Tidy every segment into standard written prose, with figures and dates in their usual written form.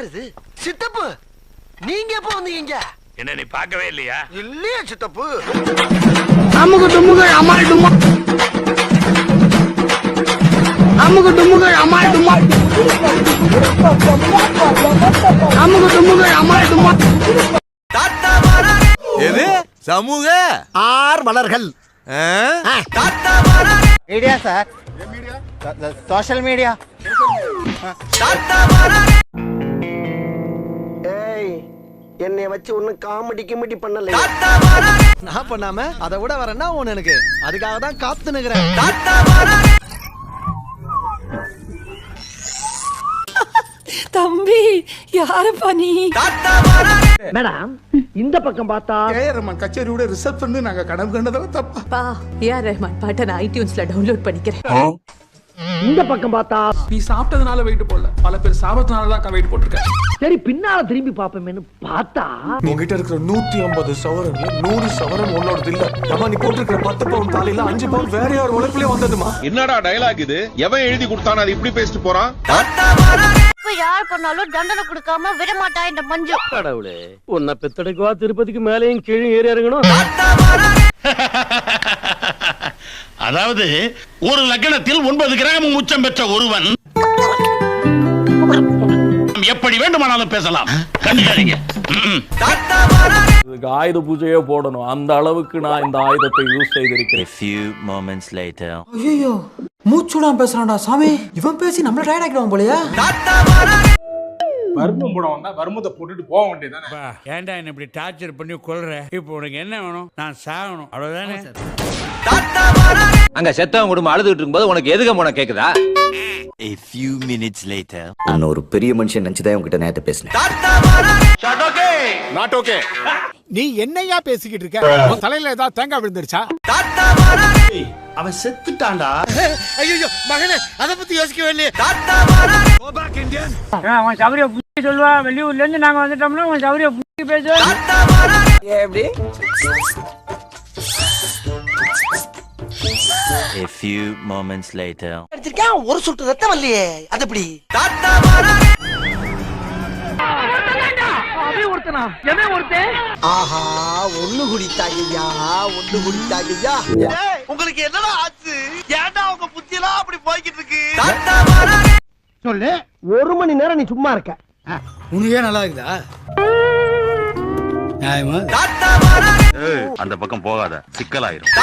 இது சித்தப்பு? நீங்க எப்ப வந்தீங்க? என்ன நீ பார்க்கவே இல்லையா? இல்லையா சித்தப்பு? அமுகு டுமுகு அமால் டுமா, அமுகு டுமுகு அமால் டுமா, அமுகு டுமுகு அமால் டுமா. எது சமூக ஆர்வலர்கள் மீடியா சார், சோஷியல் மீடியா. ஏய், என்னை வச்சு ஒன்னும் காமெடி கிமெடி பண்ணல. நான் பண்ணாம அதை விட வரேன்னா ஒண்ணு எனக்கு அதுக்காக தான் காத்து நிக்கிறேன். தம்பி யாருப்பா நீ? மேடம் இந்த பக்கம் பார்த்தா ரஹ்மான் கச்சேரியோட ரிசப்ஷன் நாங்க கனவு கண்டதெல்லாம் தப்பா. பா ஏஆர் ரஹ்மான் பாட்டை நான் ஐடியூன்ஸ்ல டவுன்லோட் பண்ணிக்கிறேன். இந்த பக்கம் பார்த்தா நீ சாப்பிட்டதுனால வெயிட் போடல, பல பேர் சாப்பிட்டதுனால தான் வெயிட் போட்டிருக்க. சரி பின்னால திரும்பி பாப்போமேன்னு பார்த்தா உங்ககிட்ட இருக்கிற 150 சவரன்ல 100 சவரன் உன்னோடது இல்ல. அம்மா நீ போட்டிருக்கிற 10 பவுன் தாலில 5 பவுன் வேற யார் உழைப்புலயே வந்ததுமா. என்னடா டயலாக் இது? எவன் எழுதி கொடுத்தானே அது இப்படி பேசிட்டு போறான்? யார் பண்ணாலும் தண்டனை கொடுக்காம விட மாட்டா இந்த மஞ்சு. கடவுளே, உன்னை பெத்தெடுக்கவா திருப்பதிக்கு மேலேயும் கீழே ஏறி இறங்கணும். அதாவது ஒரு லக்னத்தில் 9 கிராம் உச்சம் பெற்ற ஒருவன் எப்படி வேண்டுமானாலும் பேசலாம். கண்டுக்காதீங்க. இதுக்கு ஆயுத பூஜையே போடணும். அந்த அளவுக்கு நான் இந்த ஆயுதத்தை யூஸ் செய்திருக்கிறேன். few moments later. ஐயோ மூச்சுடாம பேசுறான்டா சாமி. இவன் பேசி நம்மள டயர்ட் ஆக்கிடுவான் போலயா? வர்மம் போட வந்தா வர்மத்தை போட்டுட்டு போக வேண்டியதானே. ஏன்டா என்ன இப்படி டார்ச்சர் பண்ணி கொல்ற? இப்போ உனக்கு என்ன வேணும்? நான் சாகணும், அவ்வளவுதானே? அங்க செத்தவன் குடும்பம் அழுதுட்டு இருக்கும்போது உனக்கு எதுக்கு போன கேக்குதா? A few minutes later. நான் ஒரு பெரிய மனுஷன் நினைச்சுதான் உங்ககிட்ட நேத்து பேசினேன். Not okay. நீ என்னையா பேசிக்கிட்டு இருக்க? உன் தலையில ஏதாவது தேங்காய் விழுந்துருச்சா? அவன் செத்துட்டான்டா. ஐயோ மகனே, அத பத்தி யோசிக்கவே இல்லையே. அவன் சௌரிய புத்தி சொல்லுவா. வெளியூர்ல இருந்து நாங்க வந்துட்டோம்னா அவன் சௌரிய புத்தி பேசுவா. எப்படி? A few moments later. அடிச்சிருக்கான், ஒரு சொட்டு ரத்தம் வரலையே. அது எப்படி? ஆஹா, ஒண்ணு குடித்தாங்கய்யா, ஒண்ணு குடித்தாங்கய்யா. உங்களுக்கு என்னடா ஆச்சு? ஏன்டா உங்க புத்தியெல்லாம் அப்படி போய்கிட்டு இருக்கு? சொல்லு, 1 மணி நேரம் நீ சும்மா இருக்க. உனக்கே நல்லா இருக்குதா? நியாயமா? அந்த பக்கம் போகாத, சிக்கலாயிரும்.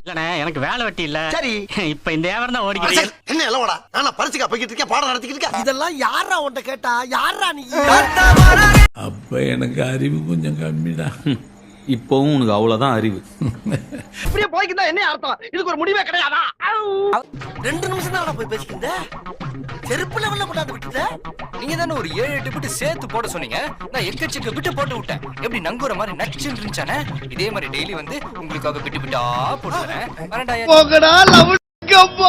இல்லண்ணே, எனக்கு வேலை வெட்டி இல்ல. சரி, இப்ப இந்த வியாபாரம் தான் ஓடிக்கிட்டு. என்ன எல்லோடா? நானா பரிசுக்கா போய்கிட்டு இருக்கேன், பாடம் நடத்திக்கிட்டு இருக்கேன். இதெல்லாம் யாரா உன்கிட்ட கேட்டா? யாரா நீ? அப்ப எனக்கு அறிவு கொஞ்சம் கம்மிதான். இப்பவும் உனக்கு அவ்வளவுதான் அறிவு. இப்படியே போய்க்கிட்டா என்ன அர்த்தம்? இதுக்கு ஒரு முடிவே கிடையாதா? 2 நிமிஷம் தான் போய் பேசிக்கிட்ட. செருப்பு லெவல்ல கொண்டாந்து விட்டுட்ட. நீங்க தானே ஒரு 7-8 பிட்டு சேர்த்து போட சொன்னீங்க. நான் எக்கச்சக்க பிட்டு போட்டு விட்டேன். எப்படி நங்குற மாதிரி நச்சுன்னு இருந்துச்சானே? இதே மாதிரி டெய்லி வந்து உங்களுக்காக பிட்டு பிட்டா போட்டுறேன். போகடா லவ்